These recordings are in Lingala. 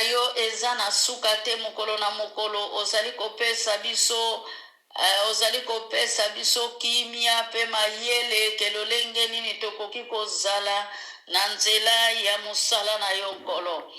yo ezana suka te mokolo na mokolo ozali kopesa biso ozali kopesa biso kimia pe mayele kelolenge nini tokoki kozala na nzela ya musala na yo nkolo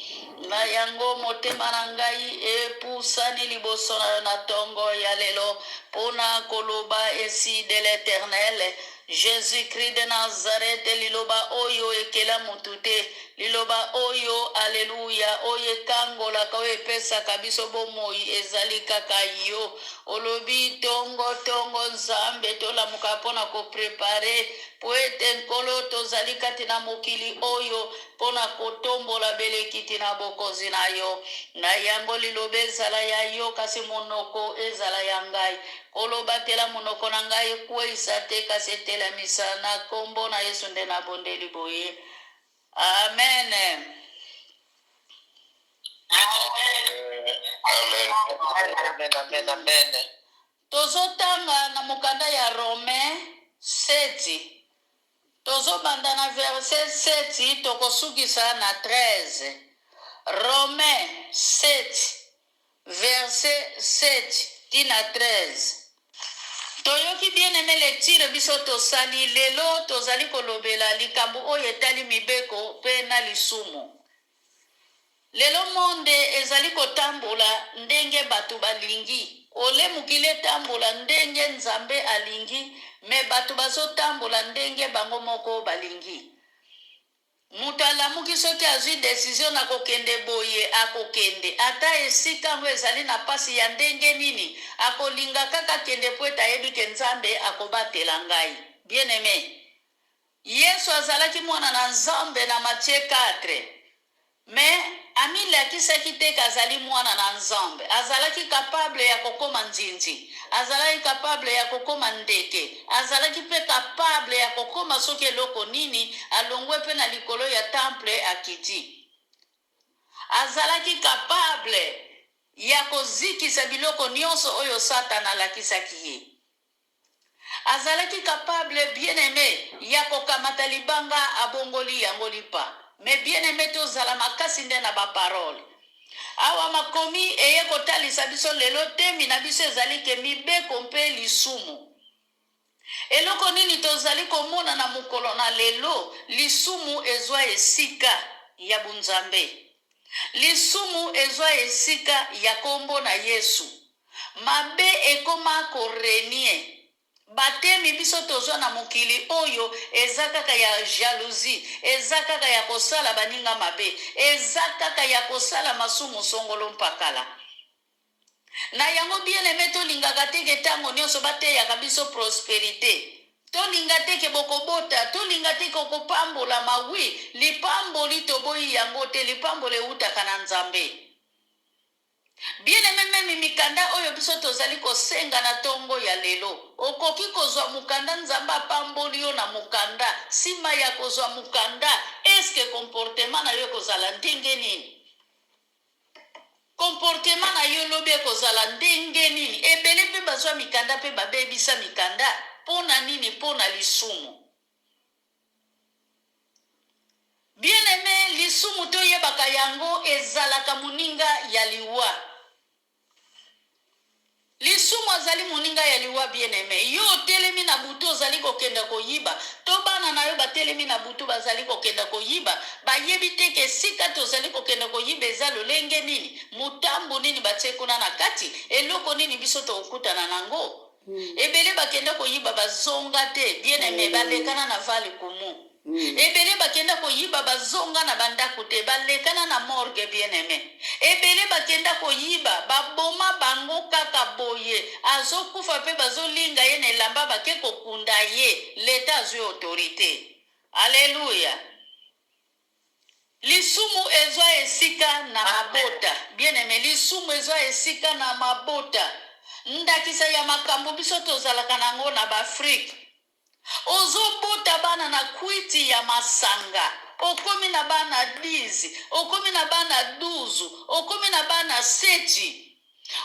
na yango motema na ngai epusani liboso na yo na tongo ya lelo mpona koloba esi de l'Éternel Jésus-Christ de Nazareth liloba oyo ekela mutu te liloba oyo aleluya oyo ekangolaka oyo epesaka biso bomoi ezali kaka yo olobi tongo nzambe tolamuka mpona koprepare po ete nkolo tozali kati na mokili oyo mpona kotombola belekiti na bokonzi na yo na yango liloba ezala ya yo kasi monoko ezala ya ngai kolobatela monoko na ngai ekweyisa te kasi etelamisa na kombo na Yesu nde nabondeli boye amen. Amen. Tozotanga na mukanda ya Rome 7 tozobanda na verset 7 tokosukisa na 13 Rome 7 verset 7 tina 13 toyoki bien aimé lecture biso tosali lelo tozali kolobela likambo oyo etali mibeko pe na lisumu lelo monde ezali kotambola ndenge bato balingi ole mukile tambola ndenge nzambe alingi me bato bazotambola ndenge bango moko balingi mutu alamuki soki azwi desizio na kokende boye akokende ata esika ngo ezali na pasi ya ndenge nini akolinga kaka kende po ete ayebi ke nzambe akobatela ngai bien aimé Yesu azalaki mwana na nzambe na Matthieu 4 mais amilakisaki te kazali mwana na nzambe azalaki capable ya kokoma nzinzi azalaki capable ya kokoma ndeke azalaki pe capable ya kokoma soki eloko nini alongwe pe na likolo ya temple akiti azalaki capable ya kozikisa biloko nyonso oyo Satana alakisaki ye azalaki capable bien aimé ya kokamata libanga abongoli yango lipa mais bien aimé tozala makasi nde na baparole awa makomi eye kotalisa biso lelo temi na biso ezali ke mibeko mpe lisumu eloko nini tozali komona na mokolo na lelo lisumu ezwa esika ya bunzambe lisumu ezwa esika ya kombo na Yesu mabe ekoma korenie batemi biso tozwa na mokili oyo eza kaka ya jalousie eza kaka ya kosala baninga mabe eza kaka ya kosala masumu songolo mpakala na yango bien aimé tolingaka teke ntango nyonso bateyaka biso prosperité tolinga teke bokobota tolinga teke okopambola mawi lipamboli toboyi yango te lipambolo eutaka na nzambe bien aimé meme mikanda oyo biso tozali kosenga na tongo ya lelo okoki kozwa mukanda nzambe apamboli yo na mukanda nsima ya kozwa mukanda eske comportement na yo kozala ndenge nini comportement na yo lobi ekozala ndenge nini ebele mpe bazwa mikanda mpe babebisa mikanda mpona nini mpona lisumu bien aimé lisumu toyebaka yango ezalaka moninga ya liwa lisumu azali moninga ya liwa bien aimé yo telemi na butu ozali kokenda koyiba to bana na yo batelemi na butu bazali kokenda koyiba bayebi te ke esika tozali kokenda koyiba eza lolenge nini mutambu nini batie kuna na kati eloko nini biso tokutana nango ebele bakenda koyiba bazonga te bien aimé balekana na vale kumu ebele bakenda koyiba bazonga na bandako te balekana na morgue bien aimé ebele bakenda koyiba baboma bango kaka boye azokufa pe bazolinga ye na elamba bake kokunda ye leta azwi autorité alleluya lisumu ezwa esika na mabota bien aimé lisumu ezwa esika na mabota ndakisa ya makambo biso tozalaka nango na baafrike ozobota bana na kwiti ya masanga okomi na bana 10 okomi na bana 12 okomi na bana 7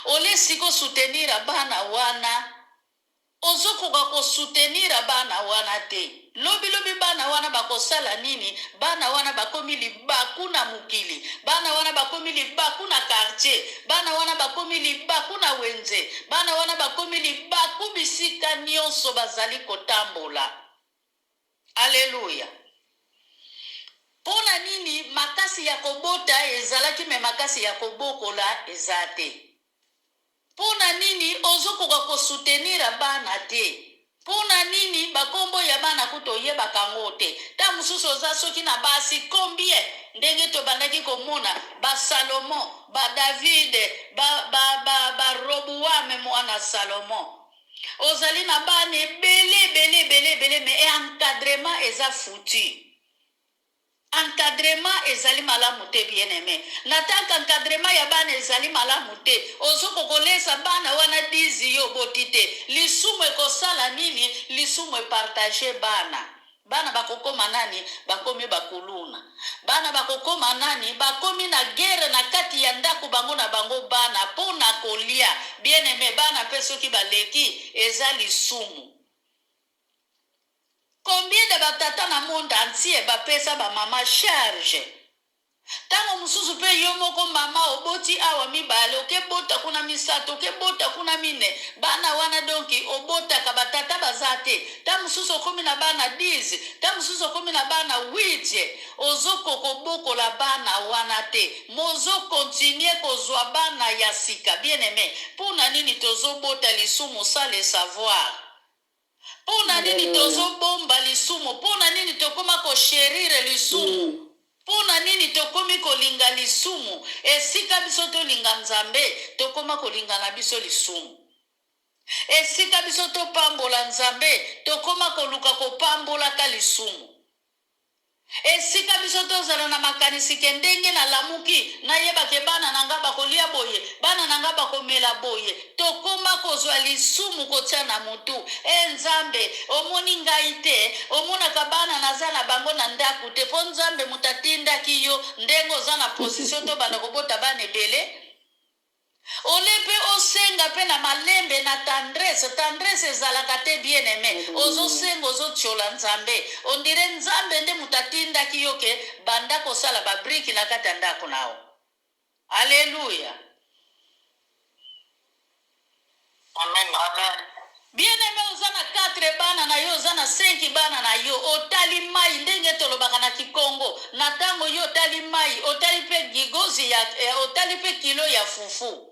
olesi ko soutenir bana wana ozokoka kosoutenira bana wana te. Lobi bana wana bakosala nini? Bana wana bakomi libaku na mukili. Bana wana bakomi libaku na quartier. Bana wana bakomi libaku na wenze. Bana wana bakomi libaku bisika nyonso bazali kotambola. Alléluia. Pona nini makasi ya kobota ezalaki me makasi ya kobokola ezate? Pona nini ozokoka kosoutenira bana te? Pona nini bakombo ya bana kutoyeba kango te? Ta mususu oza soki na basi combien ndenge to bandaki komona ba Salomon, ba David, ba Roboam mwana Salomon. Ozali na bane bele me encadrement eza foutu. Encadrement ezali malamu te bien-aimé. Nataka encadrement ya bana ezali malamu te. Ozoko kolesa bana wana dizi yo botite. Lisumu ekosala nini? Lisumu partager bana. Bana bakokoma nani? Bakomi bakuluna. Bana bakokoma nani? Bakomi na guerre na kati ya ndaku bango na bango bana pona kolia. Bien-aimé bana peso ki baleki eza lisumu. Combien de batata na monde entier bapesa ba mama charge? Tango mususu pe yomoko mama oboti awa mibale okebota kuna misato okebota kuna mine bana wana donki obota ka batata bazate. Ta mususu komi na bana 10, ta mususu komi na bana 8. Ozoko koboko la bana wana te. Mozo continue kozwa bana ya sika. Bien-aimé, pona nini tozobota lisumu sans le savoir? Pona nini tozo bomba lisumu? Pona nini tokoma ko sherire lisumu? Pona nini tokomi ko linga lisumu? Esika biso to linga nzambe, tokoma ko linga na biso lisumu. Esika biso to pambola nzambe, tokoma ko luka ko pambola ka lisumu. Esika biso tozala na makanisi kendenge na lamuki na yeba ke bana nanga bakolia boye bana nanga bakomela boye tokoma kozwa lisumu kotia na mutu nzambe omoni ngai te omona ka bana nazala bango na ndaku te po nzambe mutatinda kiyo ndengo za na position to bana kobota bana ebele. Olepe osenga pe na malembe na tendresse ezalaka te bien-aimé. Ozo senga ozo tchola nzambe. Ondire nzambe nde mutatinda kiyoke banda kosala ba briki na kati ndako nao. Alléluia. Amen, amen. Bien-aimé ozana 4 bana na yo ozana 5 bana na yo otali mai ndenge tolobaka na Kikongo na tango yo otali mai otali pe gigozi ya otali pe kilo ya fufu.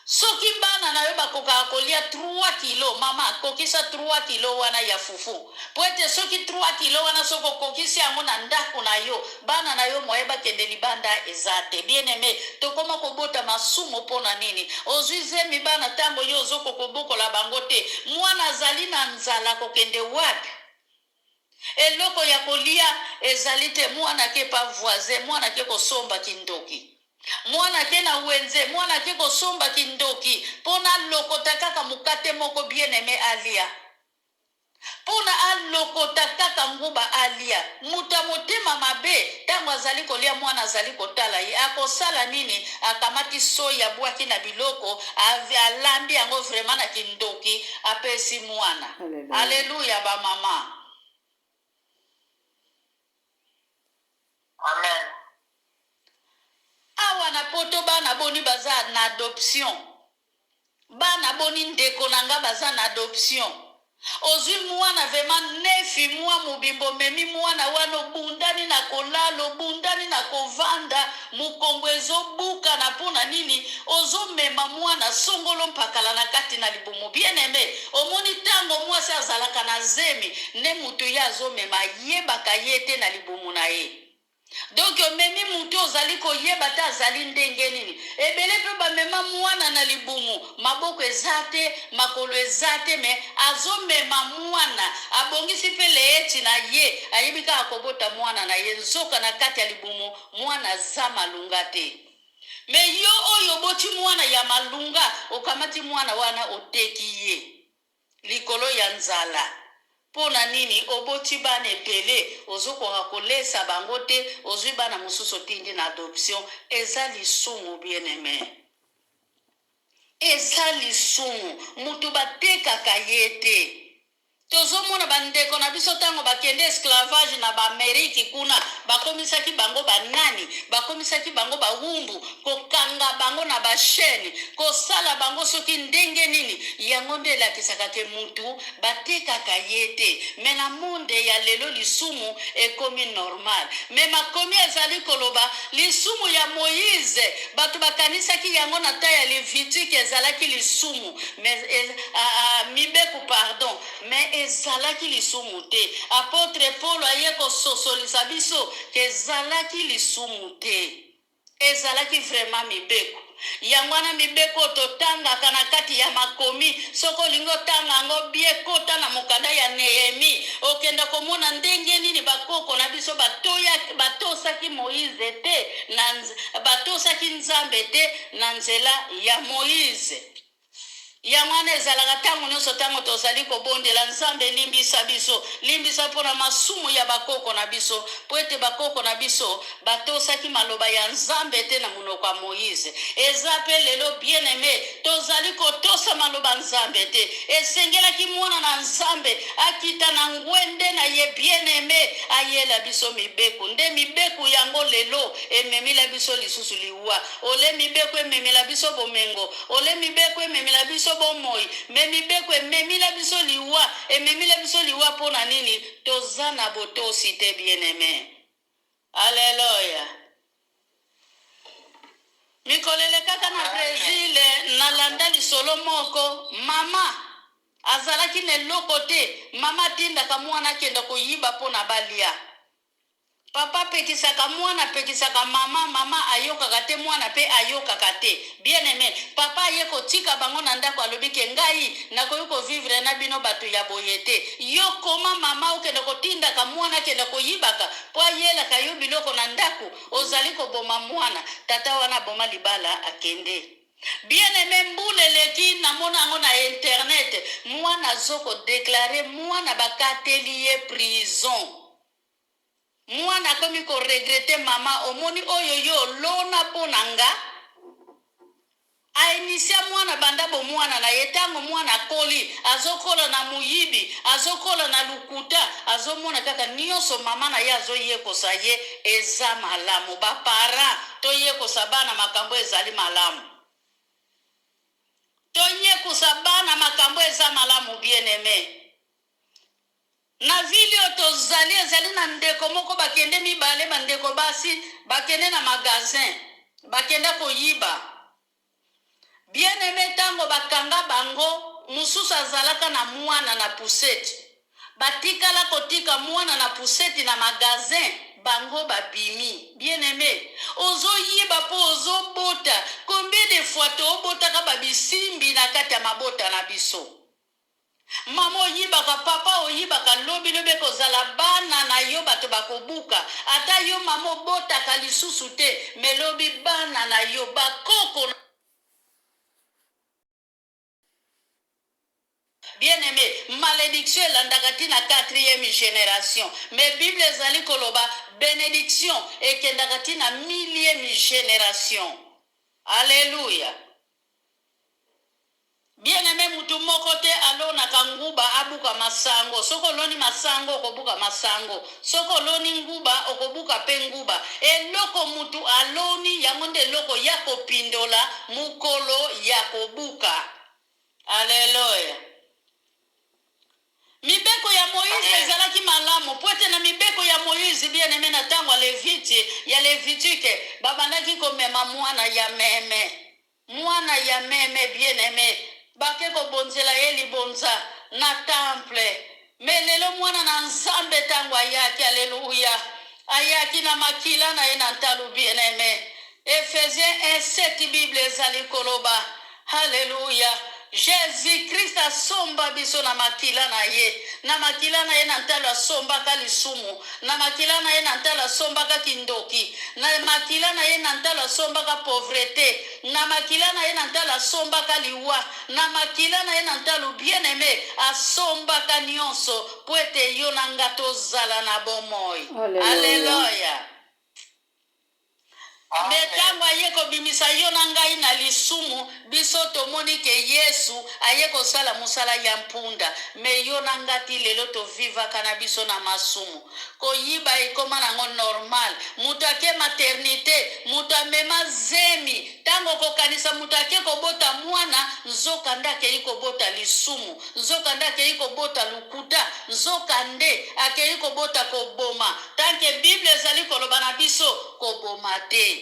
Soki bana na yo bakoka kolia 3 kilo mama kokisa 3 kilo wana ya fufu. Poete soki 3 kilo wana soko kokisi yango na ndako na yo bana na yo moyeba kende libanda ezate. Bien-aimé tokoma kobota masumo pona nini? Ozuize mi bana tango yo zoko koboko la bangote mwana zali na nzala kokende wapi? Eloko ya kolia ezalite mwana ke pa voisin mwana ke kosomba kindoki. Mwana ke na wenze mwana ke kosomba kindoki pona lokota kaka mukate moko bien-aimé alia. Pona alokota kaka nguba alia. Muta motema mabe tango azali kolia mwana azali kotala ye akosala nini? Akamati soya bwaki na biloko alambi yango vraiment na kindoki apesi mwana. Alléluia ba mama. Amen. Awa na poto bana boni baza na adoption. Bana boni ndeko nanga baza na adoption. Ozwi mwana vema 9 mwa mubimbo memi mwana wano bundani na kolalo bundani na kovanda mukongo ezobuka na pona nini ozo mema mwana songolo mpakala na kati na libumu. Bien-aimé omoni tango mwasi azalaka na zemi ne mutu ya azo mema yebaka yete na libumu na ye. Donc memi mutu ozali koyeba ta azali ndenge nini ebele pe bamema mwana na libumu maboko ezate makolo ezate me azomema mwana abongisi pe leeti na ye ayebika akobota mwana na ye nzoka na kati ya libumu mwana za malunga te. Me yo oyo boti mwana ya malunga okamati mwana wana oteki ye likolo ya nzala. Pona nini oboti bana ebele ozokoka kolesa bango te ozwi bana mosusu tindi na adoption eza lisumu bien-aimé. eza lisumu mutu batekaka ye te. Tozomona bandeko na biso tango bakende esclavage na baameriki kuna bakomisaki bango banani, bakomisaki bango bawumbu, kokanga bango na basheni, kosala bango soki ndenge nini. Yango nde elakisaka ke mutu batekaka ye te. Me na monde ya lelo lisumu ekomi normal. Me makomi ezali koloba lisumu ya Moïse bato bakanisaki yango na ta ya Lévitique ezalaki lisumu. Mibeko pardon. Me ezalaki lisumu te. Apôtre Paul aye kososolisa biso ke ezalaki lisumu te. Ezalaki vraiment mibeko. Yango wana mibeko totangaka na kati ya makomi. Soko lingo tanga ango bie kota na mokanda ya Nehemi. Okenda komona ndenge nini bakoko na biso batosaki Moïse te. Batosaki Nzambe te na nzela ya Moïse. Yamane ezalaka tango nyonso tango tozali kobondela Nzambe limbisa biso, limbisa mpona masumu ya bakoko na biso, po ete bakoko na biso batosaki maloba ya Nzambe te na monoko ya Moïse. Eza pe lelo bien aimé tozali kotosa maloba Nzambe te. Esengelaki mwana na Nzambe akita na ngwende na ye bien aimé ayela biso mibeko. Nde mibeko yango lelo ememila biso lisusu liwa. Ole mibeko ememila biso bomengo. Ole mibeko ememila biso bomoi. Me mibeko ememila biso liwa. Ememila biso liwa pona nini? Tozana botosi te bien aimé. Alléluia. Mikolele kaka na Brésil na landa lisolo moko mama azalaki ne loko te. Mama tindaka mwana kenda koyiba pona balia. Papa pekisaka mwana pekisaka mama ayokaka te mwana pe ayokaka te. Bien aimé, papa ye kotika bango na ndako alobi ke ngai nakoyi ko vivre na bino bato ya boyete. Yo koma mama okenda kotindaka mwana kenda koyibaka po ayelaka yo biloko na ndako ozali koboma mwana tata wana boma libala akende. Bien aimé mbule leki na mona ngo na internet mwana zoko déclarer mwana bakateli ye prison. Mwana komi ko regrete mama omoni oyo yo lona ponanga ainisia mwana bandabo mwana na yetango mwana koli azokola na muyibi azokola na lukuta azomona kaka nyoso mama na ye azoyekosa ye eza malamu bapara toyekosa bana makambo ezali malamu toyekosa bana makambo eza malamu bien aimé. Na video tozali ezali na ndeko moko bakende mibale bandeko basi bakende na magazin bakenda koyiba. Bien aimé tango bakanga bango mususu azalaka na mwana na puseti. Batikala kotika mwana na puseti na magazin bango babimi. Bien aimé ozo yiba po ozo bota. Combien de fois to botaka babisimbi na kati ya mabota na biso. Mama oyibaka papa oyibaka lobi kozala bana na yo bato bakobuka ata yo mama obotaka lisusu te me lobi bana na yo bakoko. Bien aimé, malédiction elandaka ti na 4e génération. Mais Bible ezali koloba bénédiction ekendaka ti na 1000e génération. Alléluia. Bien aimé mutu moko te alona kanguba abuka masango. Soko loni masango okobuka masango. Soko loni nguba okobuka pe nguba. Eloko mutu aloni yango nde loko yako pindola mukolo yako buka. Alléluia. Mibeko ya Moïse ezalaki malamu. Poete na mibeko ya Moïse bien aimé na tango ya Lévitique babandaki komema mwana ya meme. Mwana ya meme bien aimé. Bake ko bonzela ye libonza na temple. Melelo mwana na Nzambe tango ayaki. Alléluia. Ayaki na makila na ye na ntalu bien aimé. Ephésiens 1:7 Bible ezali koloba. Alléluia. Jésus-Christ asomba biso na makila na ye. Na makila na ye na ntalo asombaka lisumu. Na makila na ye na ntalo asombaka kindoki. Na makila na ye na ntalo asombaka pauvreté. Na makila na ye na ntalo asombaka liwa. Na makila na ye na ntalo bien aimé asombaka nyonso. Po ete yo na nga tozala na bomoi. Alléluia. metango aye kobimisa yo na ngai na lisumu biso tomoni ke yesu aye kosala mosala ya mpunda me yo na ngati lelo tovivaka na biso na masumu koyiba ekoma nango normal mutu ake maternité mutu amema zemi ntango kokanisa mutu ake kobota mwana nzoka nde akei kobota lisumu nzoka nde akei kobota lukuta nzoka nde akei kobota koboma tanke bible ezali koloba na biso koboma te.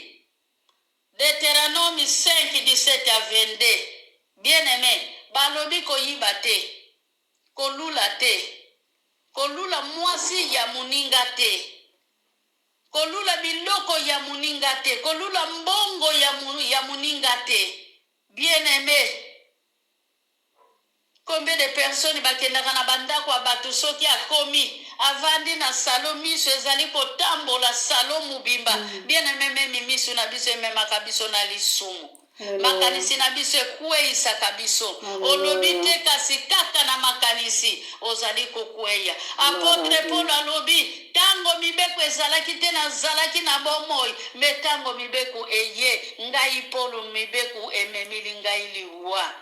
Deutéronome 5, 17 à 22. Bien-aimé, balobi koyiba te, kolula te, kolula mwasi ya muninga te, kolula biloko ya muninga te, kolula mbongo ya muninga te. Bien-aimé, combien de personnes bakendaka na bandako ya bato soki akomi avandi na salo miso ezali kotambola salo mubimba bien-aimé memi miso na biso ememaka biso na lisumu makanisi na biso ekweyisaka biso olobi te kasi kaka na makanisi ozali kokweya apotre Paul alobi tango mibeko ezalaki te nazalaki na bomoi me tango mibeko eye ngai Paul mibeko ememili ngai liwa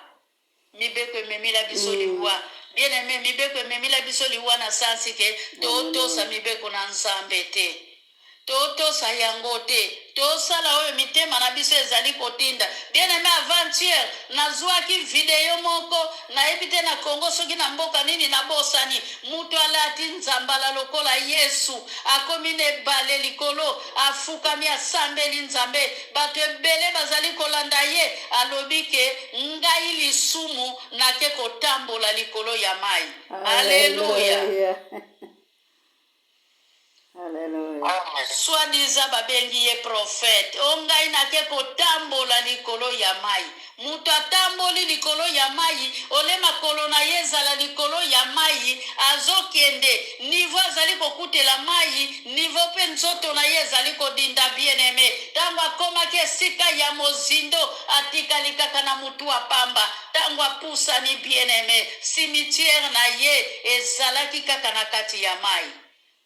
mibeko ememila biso liwa bien-aimé mibeko ememila biso liwa na sansi ke totosa mibeko na nzambe te totosa yango te tosala oyo mitema na biso ezali kotinda bien-aimé avant-hier nazwaki video moko nayebi te na Kongo soki na mboka nini na bosani mutu alati nzambala lokola Yesu akomi na ebale likolo afukami asambeli nzambe bato ebele bazali kolanda ye alobi ke ngai lisumu nake kotambola likolo ya mai. Alleluya. Soi-disant babengi ye prophète ongai nake kotambola likolo ya mai mutu atamboli likolo ya mai ole makolo na ye ezala likolo ya mai azokende nivo azali kokutela mai nivo mpe nzoto na ye ezali kodinda bien-aimé ntango akomaki esika ya mozindo atikali kaka na mutu apamba ntango apusani bien-aimé cimetière na ye ezalaki kaka na kati ya mai.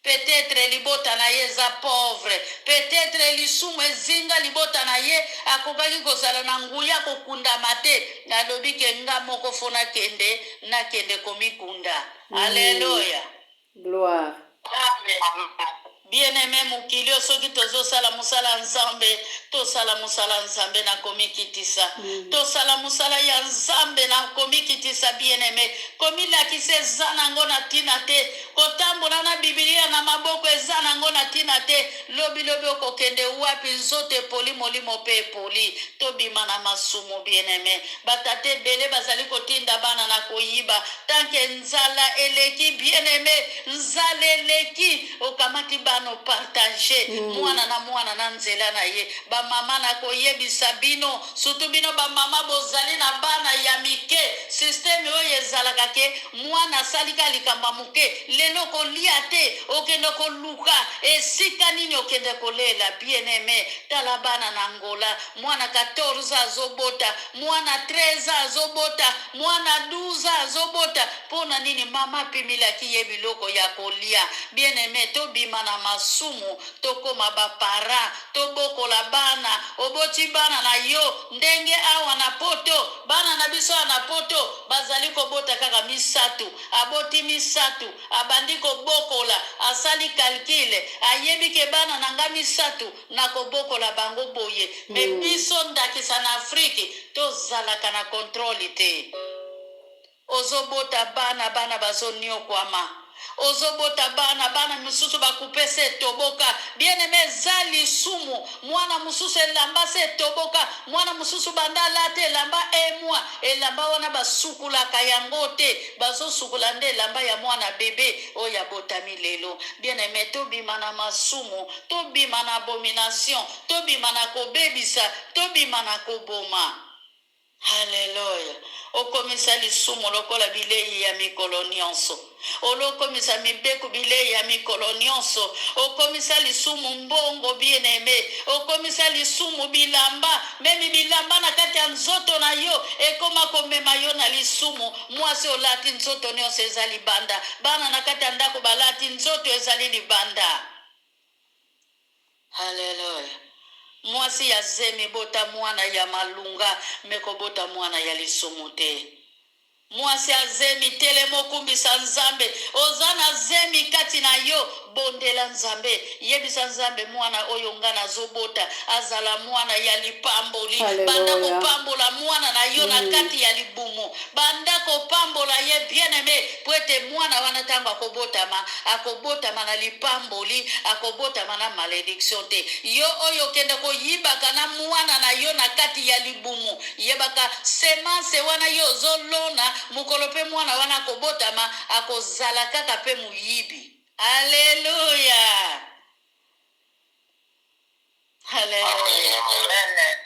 Peut-être libota na ye za pauvre, peut-être lisumu ezinga libota na ye akokaki kozala na nguya kokunda mate nalobi ke nga moko fona kende na kende komikunda. Alléluia. Gloire. Amen. Bien-aimé mukilio soki tozosala musala nzambe tosala musala nzambe na komikitisa tosala musala ya nzambe na komikitisa bien-aimé komilakisa eza nango na tina te kotambola na bibilia na maboko eza nango na tina te lobilobi okokende wapi nzoto epoli molimo mpe epoli tobima na masumu bien-aimé batate ebele bazali kotinda bana na koyiba tanke nzala eleki bien-aimé nzala eleki okamati bana partager mwana na nzela na ye ba mama na koyebisa bino surtout bino ba mama bozali na bana ya mike systeme oyo ezalaka ke mwana salika likamba muke lelo kolia te okende koluka esika nini okende kolela bien-aimé tala bana na Angola mwana 14 azobota mwana 13 azobota mwana 12 azobota pona nini mama pimilaki ye biloko ya kolia bien-aimé tobima na masumu tokoma bapara tobokola bana oboti bana na yo ndenge awa na poto bana na biso na poto bazali kobota kaka misatu aboti misatu abandi kobokola asali calcule ayebi ke bana nanga misatu na kobokola bango boye me biso ndakisa na Afrique tozalaka na kontroli te ozobota bana bazoniokwama ozobota bana mususu bakupese toboka bien-aimé za lisumu mwana mususu elamba se toboka mwana mususu bandala te elamba emwa elamba wana basukulaka yango te bazosukula nde elamba ya mwana bebe oyo abotami lelo bien-aimé tobima na masumu tobima na abomination tobima na kobebisa tobima na koboma. Hallelujah. Okomisa lisumu lokola bilei ya mikolo nyonso olokomisa mibeko bilei ya mikolo nyonso okomisa lisumu mbongo bien-aimé okomisa lisumu bilamba memi bilamba na kati ya nzoto na yo ekoma komema yo na lisumu mwasi olati nzoto nyonso ezali banda bana na kati ya ndako balati nzoto ezali libanda. Hallelujah. mwasi ya zemi bota mwana ya malunga meko bota mwana ya lisumu te. Mwasi azemi telemo kumbisa nzambe ozana zemi kati na yo bondela nzambe yebisa nzambe mwana oyo nga nazobota azala mwana ya lipamboli. Banda kopambola mwana na yo na kati ya libumu banda kopambola ye bien aimé pwete mwana wana tango akobotama na lipamboli akobotama na malédiction te. Yo oyo kende koyibaka na mwana na yo na kati ya libumu yebaka semence wana yo zolona mukolo pe mwana wana akobotama akozala kaka pe muyibi. Haleluya. Haleluya.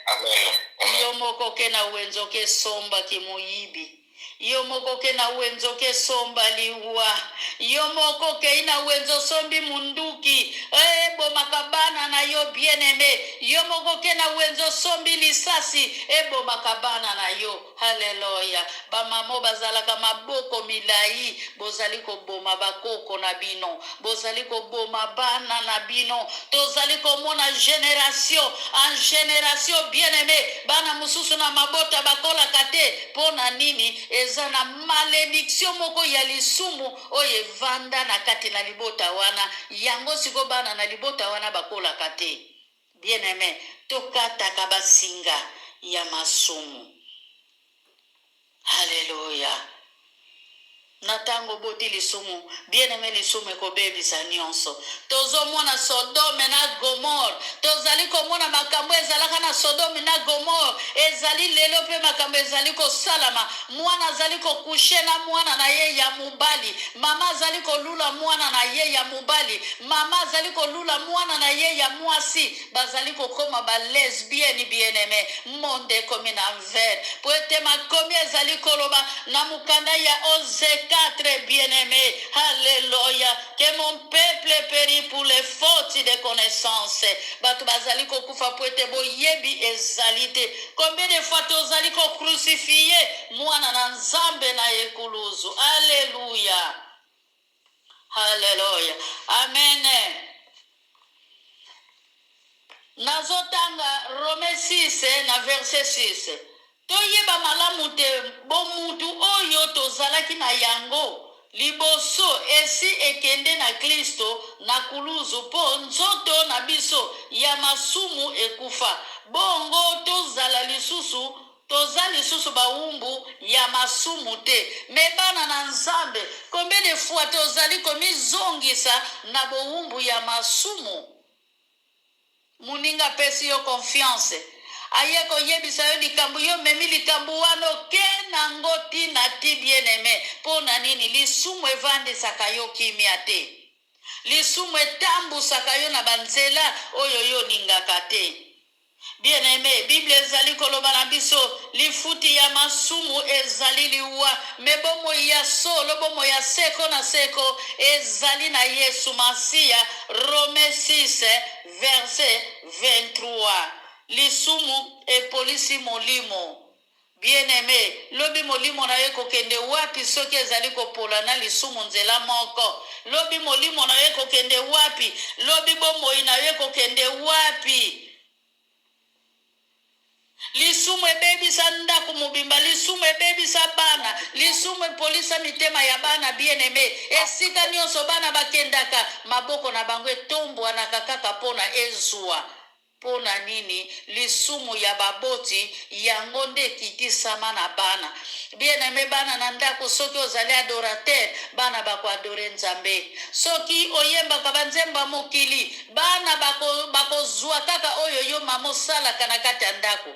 Amen. Yo moko ke na wenzo ke somba ki muyibi. Yo moko ke na wenzo ke somba liwa. Yo moko ke ina wenzo sombi munduki. Ebo makabana na yo bien aimé. Yo moko ke na wenzo sombi lisasi. Ebo makabana na yo. Haleluya. Bamamo bazalaka maboko milai. Bozaliko boma bakoko na bino. Bozaliko boma bana na bino. Tozaliko mona génération en génération bien aimé. Bana mususu na mabota bakola kate. Pona nini eza na malédiction moko ya lisumu oye vanda na kati na libota wana yango siko bana na libota wana bakola kate. Bien aimé tokata kabasinga ya masumu. Haleluya. Natango boti lisumu bien aimé lisumu ekobebisa nyonso. Tozo mona Sodome na Gomor tozali komona makambo ezalaka na Sodome na Gomor ezali lelo pe makambo ezali kosalama. Mwana azali kokushe na mwana na ye ya mubali, mama azali kolula mwana na ye ya mubali, mama azali kolula mwana na ye ya mwasi, bazali kokoma ba lesbienne bien aimé monde comme na envers poete makomi ezali koloba na mukanda ya Osée 4 bien-aimés. Alléluia. Que mon peuple périt pour les fautes de connaissance. Batu bazali ko kufa poete bo yebi ezalite. Combien de fois tozali ko crucifié mwana na nzambe na ekuluzu. Alléluia. Alléluia. Amen. Nazotanga Rome 6 na verset 6. Toyeba malamu te bomutu oyo tozalaki na yango liboso esi ekende na Kristo na kuluzu po nzoto na biso ya masumu ekufa. Bongo tozala lisusu baumbu ya masumu te. Mebana na nzambe combien de fois tozali komizongisa na boumbu ya masumu. Muninga pesi yo confiance. Ayeko yebisa yo likambu yo memi likambu wano ke nango tina ti bien aimé. Pona nini lisumu evande sakayo kimia te. Lisumu etambu sakayo na banzela oyo yo ningaka te. Bien aimé, Bible ezali koloba na biso lifuti ya masumu ezali liwa mebomo ya solo bomo ya seko na seko ezali na Yesu Masia. Rome 6 verset 23. Lisumu e polisi molimo. Bien aimé, lobi molimo na ye kokende wapi soki ezali kopola na lisumu nzela moko. Lobi molimo na ye kokende wapi, lobi bomoi na ye kokende wapi. Lisumu ebebisa ndaku mubimba, lisumu ebebisa bana, lisumu epolisa mitema ya bana bien aimé. Esika nyonso bana bakendaka maboko na bango etombwanaka kaka pona ezwa. Pona nini lisumu ya baboti yango nde kitisama na bana. Bien aimé bana na ndako soki ozali adorateur bana bako adore nzambe. Soki oyemba kabanzemba mokili bana bako zwa kaka oyo yo mamo sala kana kati ya ndako.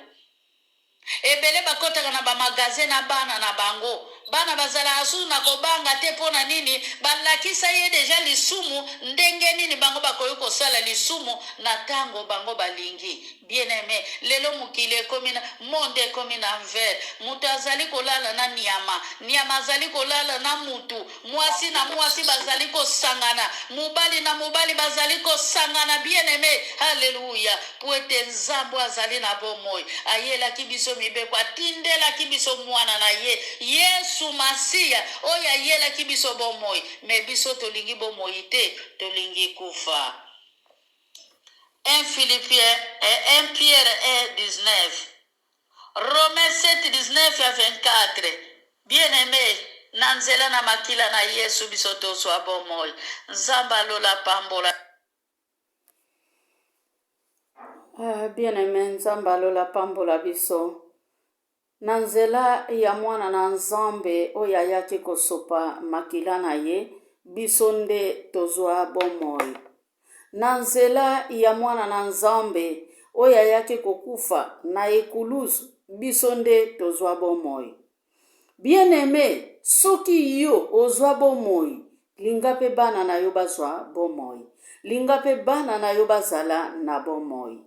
Ebele bakotaka na ba magasin na bana na bango. Bana bazala asu na kobanga te pona nini balakisa ye deja lisumu ndenge nini bango bakoyo kosala lisumu na tango bango balingi. Bien aimé, lelo mukile komina monde komina envers. Mutu azali kolala na nyama azali kolala na mutu. Mwasi na mwasi bazali kosangana, mubali na mubali bazali kosangana. Bien aimé, haleluya. Poete nzambo azali na bomoi. Ayela kibiso mibeko atindela kibiso mwana na ye. Yesu Masia oya yela kibiso bomoi. Me biso tolingi bomoi te, tolingi kufa. 1 Philippiens et 1 Pierre 1, 19. Romains 7, 19 à 24. Bien-aimé, nanzela na makila na Yesu biso tozwa bomoi. Nzamba lola pambola. Bien-aimé, nzamba lola pambola biso. Nanzela ya mwana na nzambe oyo ayaki kosopa makila na ye, biso nde tozwa bomoi. Nanzela ya mwana na nzambe oyo ayaki kokufa na ekulusu, biso nde tozwa bomoi. Bien-aimé, soki yo ozwa bomoi, linga pe bana na yo bazwa bomoi. Linga pe bana na yo bazala na bomoi.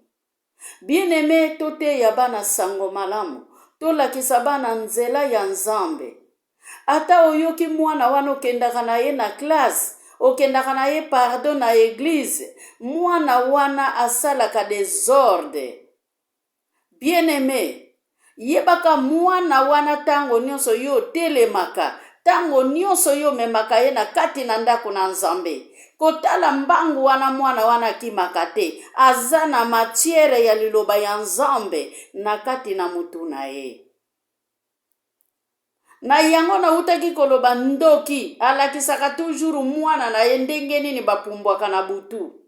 Bien-aimé, tote ya bana sango malamu, tolakisa bana nzela ya nzambe. Ata oyoki mwana wana okendaka na ye na klase, okendaka na ye pardon na eglise, mwana wana asalaka desordre. Bien-aimé, yebaka mwana wana tango nyonso yo telemaka, tango nyonso yo memaka ye na kati na ndako na nzambe. Kotala mbangu wana mwana wana kimaka te, aza na matiere ya liloba ya nzambe na kati na mutu na ye. Na yango na utaki koloba ndoki, alakisaka toujours mwana na ye ndenge nini bapumbwaka na butu.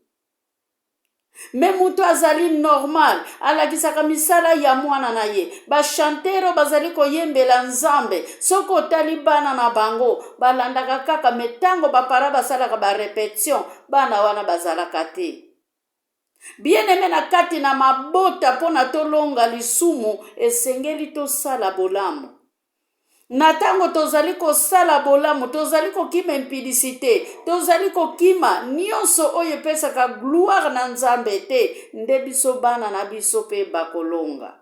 Me mutu azali normal, alakisaka misala ya mwana na ye. Ba chantero bazali koyembela nzambe, soko otali bana na bango, balandaka kaka metango bapara basalaka ba repetition, bana wana bazalaka te. Bien-aimé na kati na mabota pona tolonga lisumu, esengeli tosala bolamu. Na tango tozali kosala bolamu, tozali kokima impudicité, tozali kokima nyonso oyo epesaka gloire na nzambe te, nde biso bana na biso pe bakolonga.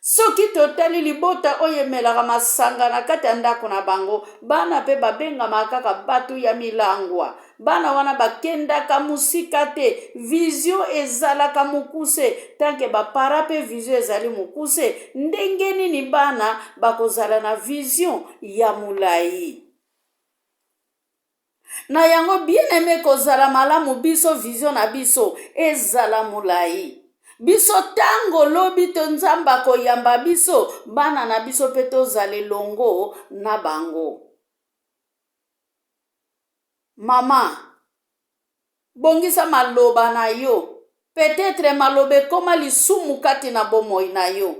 Soki totali libota oyo emelaka masanga na kati ya ndako na bango, bana pe babengama kaka batu ya milangwa. Bana wana bakendaka musika te, vision ezalaka mukuse, tanke bapara pe vision ezali mukuse, ndenge nini bana bakozala na vision ya mulai. Na yango bien-aimé kozala malamu biso vision na biso ezala mulai. Biso tango lobi to nzamba koyamba biso, bana na biso pe tozale longo na bango. Mama, bongisa maloba na yo. Peut-être malobe koma lisumu kati na bomoi na yo.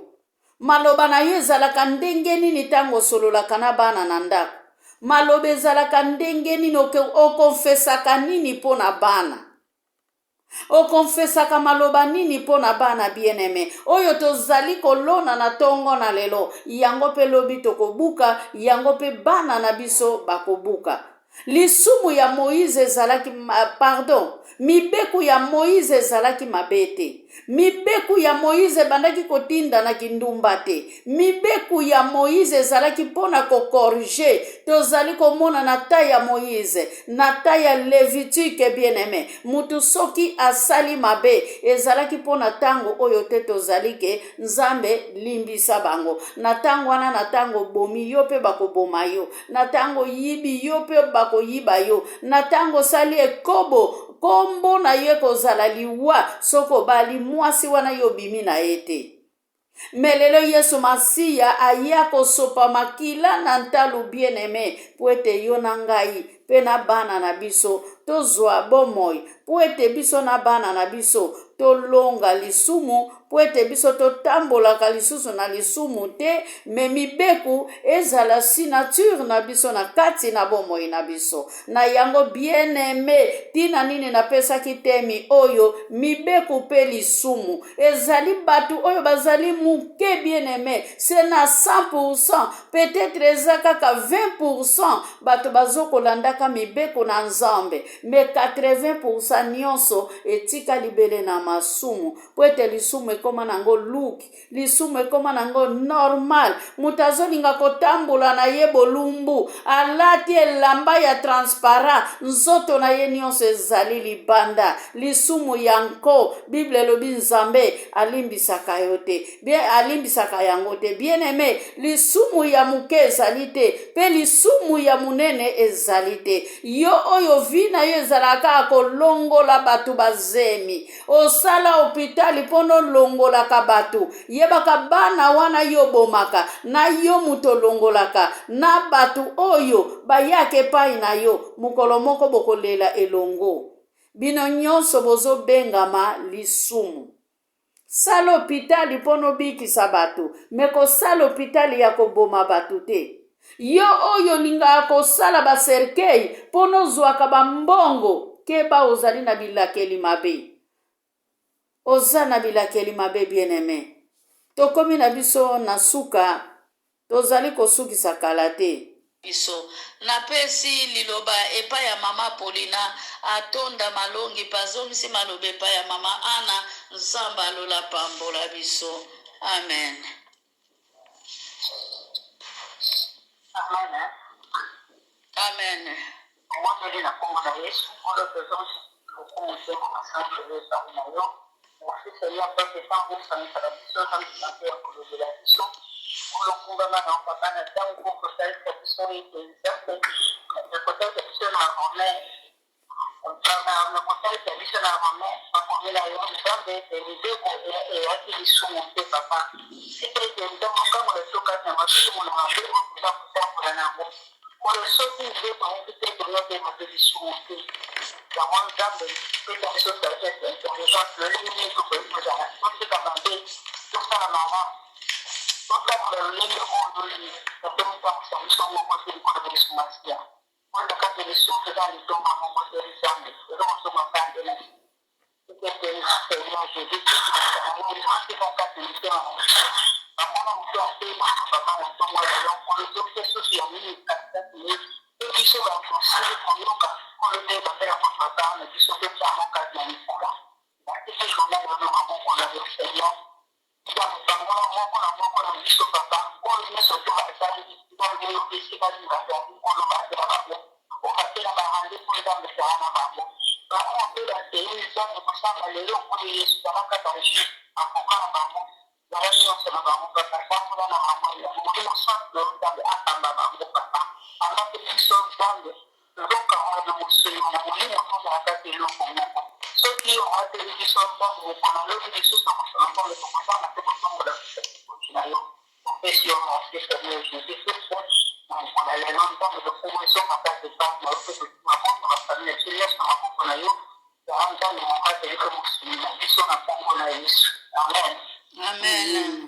Maloba na yo ezalaka ndenge nini tango sololaka na bana na ndako. Malobe ezalaka ndenge nini okonfesaka nini pona bana. Okonfesaka maloba nini pona bana bien-aimé. Oyo tozali kolona na tongo na lelo. Yango pe lobi tokobuka, yango pe bana na biso bakobuka. Lisumu ya Moïse ezalaki mibeku ya Moïse ezalaki mabete. Mibeku ya Moïse bandaki kotinda na kindumba te. Mibeku ya Moïse ezalaki pona kokorige. Tozali komona na ta ya Moïse, na ta ya Lévitique bien-aimé. Mutu soki asali mabe ezalaki pona tango oyo te tozali ke nzambe limbisa bango. Na tango wana na tango bomi yo pe bakoboma yo. Na tango yibi yo pe bakoyiba yo. Na tango sali ekobo kombo na ye kozala liwa soko bali mwasi wana yo bimi na ete. Melelo Yesu Masiya aya kosopa makila na ntalu bien-aimé po ete yo na ngai pe na bana na biso tozwa bomoi, po ete biso na bana na biso tolonga lisumu, po ete biso totambolaka lisusu na lisumu te, me mibeku ezala signature na biso na kati na bomoi na biso. Na yango bien-aimé, tina nini napesaki temi oyo mibeku pe lisumu ezali batu oyo bazali muke bien-aimé, c'est na 100%, peut-être eza kaka 20% batu bazokolandaka mibeku na nzambe, me 80% nyonso etika libele na masumu, po ete lisumu ekoma nango luki, lisumu ekoma nango normal. Mutu azolinga kotambola na ye bolumbu, alati elamba ya transparent, nzoto na ye nyonso ezali libanda. Lisumu yanko, Bible elobi nzambe alimbisaka yo te, alimbisaka yango te. Bien-aimé, lisumu ya muke ezali te, pe lisumu ya munene ezali te. Yo oyo vi na yo ezalaka kolongola batu bazemi. kosala hôpital mpono longolaka bato yebaka bana wana yo bomaka na yo muto longolaka na bato oyo bayaka epai na yo mokolo moko bokolela elongo bino nyonso bozobengama lisumu. Sala hôpital mpono bikisa bato me kosala hôpital ya koboma bato te. Yo oyo lingaka kosala baserkei mpono zwaka bambongo keba ozali na bilakeli mabe. Oza na bilakeli mabe bien-aimé. Tokomi na biso na suka tozali kosukisa kala te. Biso napesi liloba epai ya mama Polina atonda malongi pazongisi maloba epai ya mama Ana nzambe alola pambola biso. Amen. Amen. Amen. Moi, je dis la parole de Jésus, pour le présent, beaucoup de gens ensemble, je vais parler à eux. Merci Seigneur, parce que sans vous, ça ne sera plus sûr, ça ne sera plus pour le de la mission. Pour le gouvernement, on va pas n'attendre pour que ça soit une exemple. Le côté de mission à Romain, le côté de mission à Romain, on connaît la loi, nous avons des idées et à qui ils sont montés, papa. Si tu es dedans, comme le tout cas, on va tout le monde rentrer, on va faire pour un amour. Pour le saut qui veut, on va peut-être donner des modèles de sous-montés. Dans mon exemple, peut-être la chose à faire, dans les gens, le limite, tout ce que j'ai tout ce qu'on a fait, tout ça, la maman. Tout ça, le limite, on le lit. La première fois, ça me semble qu'on fait des sous-montés. Moi, le cas de l'issue, c'est dans les tombes, on va faire des armes. Et donc, on se met pas de la vie. Peut-être que Seigneur, je dis que on est parti dans quatre minutes. Papa, on peut appeler papa, on peut moi, on le fait social, et qui se va construire pour nous, on le fait faire pour papa, mais qui se fait faire en cas de l'histoire. C'est ce jour-là, on a qu'on a le Seigneur. Il y a des moments où on a vu ce papa, on le met sur la salle, on le met au festival du Bafia, on le va faire la boue, on va faire la barrage pour les dames de faire la barre. On peut la télé, les hommes, pour ça, les gens, on les laisse dans la catégorie, en comprend la barre. La réunion, c'est la barre, on peut faire ça, on va la barre, on va faire le dans le attendre la barre, on va faire. En tant que personne, dans le donc, on a de monsieur, on a voulu, on va faire des lots pour nous. Ceux qui ont été les gens, on a levé des choses, on a fait le commencement, on a fait le temps de la continuation. On fait sur on fait ça, Jésus, on a les longtemps de promotion, on a fait des temps, on a fait des temps, on a fait des choses, on a fait des choses, on a fait des choses, on a fait des choses, on a fait des choses, on a fait des choses. Amen. Amen.